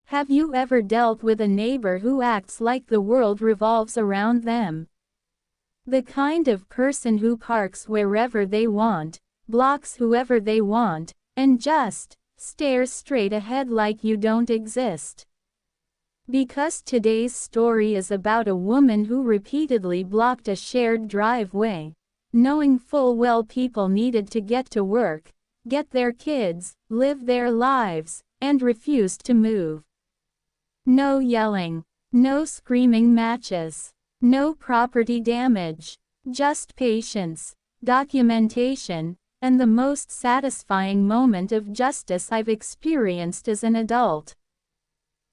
Have you ever dealt with a neighbor who acts like the world revolves around them? The kind of person who parks wherever they want, blocks whoever they want, and just stares straight ahead like you don't exist. Because today's story is about a woman who repeatedly blocked a shared driveway, knowing full well people needed to get to work, get their kids, live their lives, and refused to move. No yelling, no screaming matches, no property damage, just patience, documentation, and the most satisfying moment of justice I've experienced as an adult.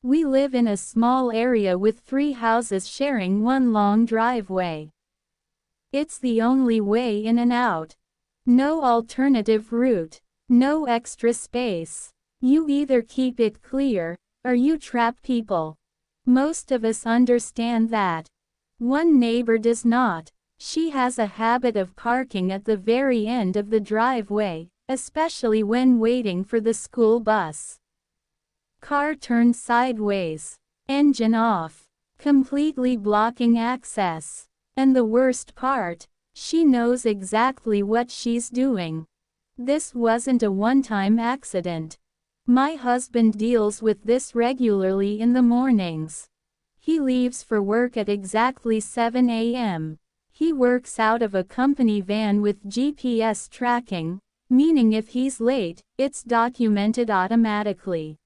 We live in a small area with 3 houses sharing one long driveway. It's the only way in and out. No alternative route, no extra space. You either keep it clear, or you trap people. Most of us understand that. One neighbor does not. She has a habit of parking at the very end of the driveway, especially when waiting for the school bus. Car turned sideways, engine off, completely blocking access. And the worst part, she knows exactly what she's doing. This wasn't a one-time accident. My husband deals with this regularly in the mornings. He leaves for work at exactly 7 a.m. He works out of a company van with GPS tracking, meaning if he's late, it's documented automatically.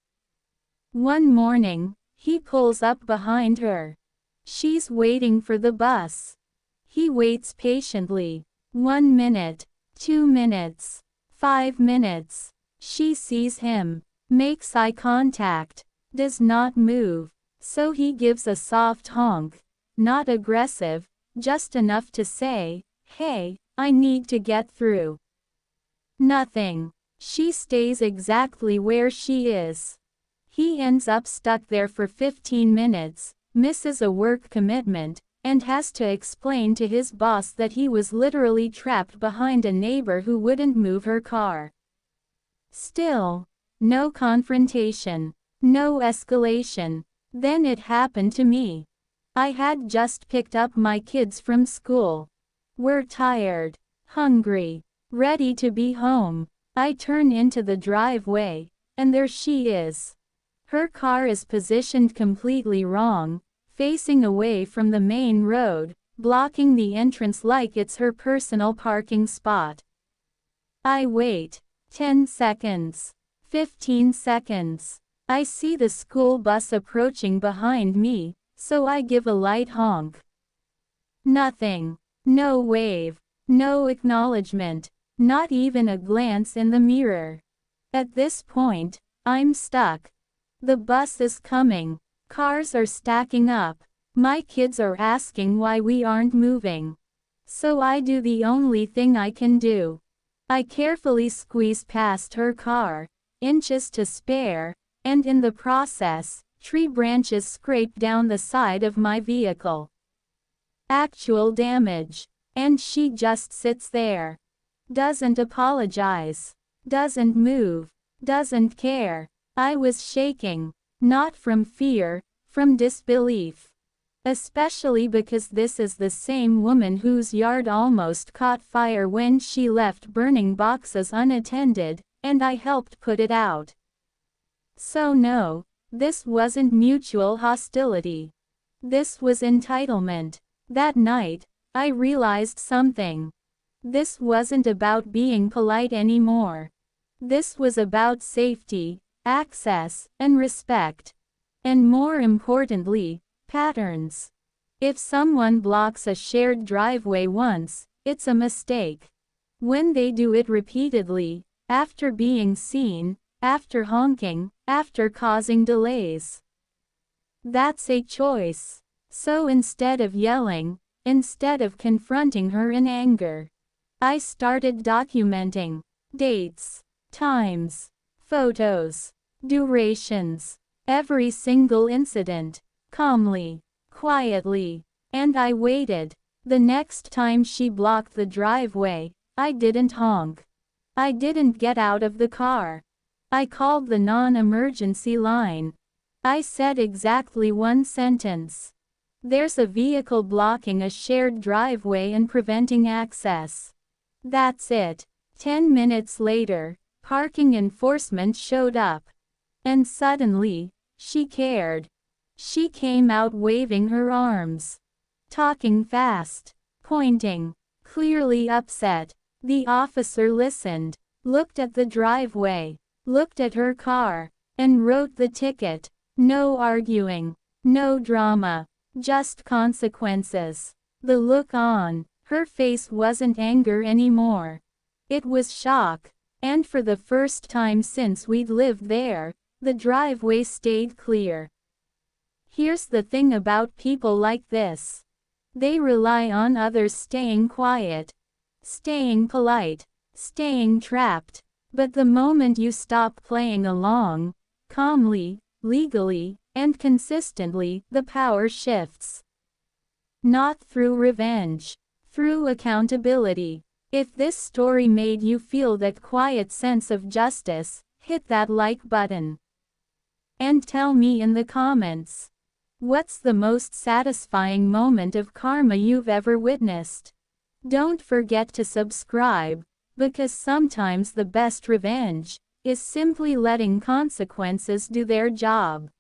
One morning, he pulls up behind her. She's waiting for the bus. He waits patiently. 1 minute, 2 minutes, 5 minutes. She sees him, makes eye contact, does not move, so he gives a soft honk, not aggressive, just enough to say, "Hey, I need to get through." Nothing. She stays exactly where she is. He ends up stuck there for 15 minutes, misses a work commitment, and has to explain to his boss that he was literally trapped behind a neighbor who wouldn't move her car. Still, no confrontation, no escalation. Then it happened to me. I had just picked up my kids from school. We're tired, hungry, ready to be home. I turn into the driveway, and there she is. Her car is positioned completely wrong, facing away from the main road, blocking the entrance like it's her personal parking spot. I wait. 10 seconds. 15 seconds. I see the school bus approaching behind me, so I give a light honk. Nothing. No wave. No acknowledgement. Not even a glance in the mirror. At this point, I'm stuck. The bus is coming. Cars are stacking up. My kids are asking why we aren't moving. So I do the only thing I can do. I carefully squeeze past her car, inches to spare, and in the process, tree branches scrape down the side of my vehicle. Actual damage. And she just sits there. Doesn't apologize. Doesn't move. Doesn't care. I was shaking. Not from fear, from disbelief. Especially because this is the same woman whose yard almost caught fire when she left burning boxes unattended, and I helped put it out. So no, this wasn't mutual hostility. This was entitlement. That night, I realized something. This wasn't about being polite anymore. This was about safety, access, and respect. And more importantly, patterns. If someone blocks a shared driveway once, it's a mistake. When they do it repeatedly, after being seen, after honking, after causing delays, that's a choice. So instead of yelling, instead of confronting her in anger, I started documenting dates, times, photos, durations, every single incident. Calmly, quietly, and I waited. The next time she blocked the driveway, I didn't honk. I didn't get out of the car. I called the non-emergency line. I said exactly one sentence. There's a vehicle blocking a shared driveway and preventing access. That's it. 10 minutes later, parking enforcement showed up. And suddenly, she cared. She came out waving her arms. Talking fast. Pointing. Clearly upset. The officer listened. Looked at the driveway. Looked at her car. And wrote the ticket. No arguing. No drama. Just consequences. The look on her face wasn't anger anymore. It was shock. And for the first time since we'd lived there, the driveway stayed clear. Here's the thing about people like this. They rely on others staying quiet, staying polite, staying trapped. But the moment you stop playing along, calmly, legally, and consistently, the power shifts. Not through revenge, through accountability. If this story made you feel that quiet sense of justice, hit that like button. And tell me in the comments, what's the most satisfying moment of karma you've ever witnessed? Don't forget to subscribe, because sometimes the best revenge is simply letting consequences do their job.